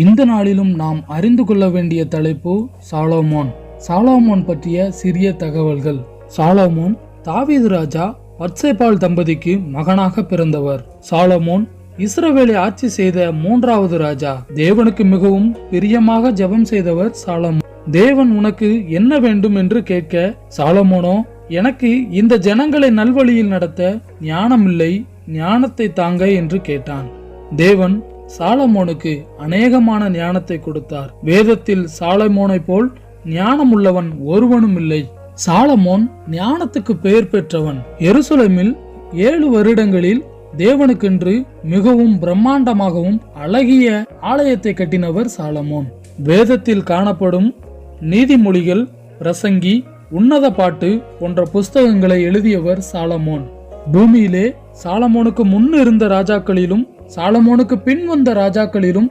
இந்த நாளிலும் நாம் அறிந்து கொள்ள வேண்டிய தலைப்பு சாலமோன். சாலமோன் பற்றிய சிறிய தகவல்கள். சாலமோன் தாவீது ராஜா பத்சேபாள் தம்பதிக்கு மகனாக பிறந்தவர். சாலமோன் இஸ்ரவேலை ஆட்சி செய்த 3வது ராஜா. தேவனுக்கு மிகவும் பிரியமாக ஜெபம் செய்தவர் சாலமோன். தேவன் உனக்கு என்ன வேண்டும் என்று கேட்க, சாலமோனோ எனக்கு இந்த ஜனங்களை நல்வழியில் நடத்த ஞானம் இல்லை, ஞானத்தை தாங்க என்று கேட்டான். தேவன் சாலமோனுக்கு அநேகமான ஞானத்தை கொடுத்தார். வேதத்தில் சாலமோனை போல் ஞானம் உள்ளவன் ஒருவனும் இல்லை. சாலமோன் ஞானத்துக்கு பெயர் பெற்றவன். எருசலேமில் 7 வருடங்களில் தேவனுக்கென்று மிகவும் பிரம்மாண்டமாகவும் அழகிய ஆலயத்தை கட்டினவர் சாலமோன். வேதத்தில் காணப்படும் நீதிமொழிகள், பிரசங்கி, உன்னத பாட்டு போன்ற புஸ்தகங்களை எழுதியவர் சாலமோன். பூமியிலே சாலமோனுக்கு முன் இருந்த ராஜாக்களிலும் சாலமோனுக்கு பின் வந்த ராஜாக்களிலும்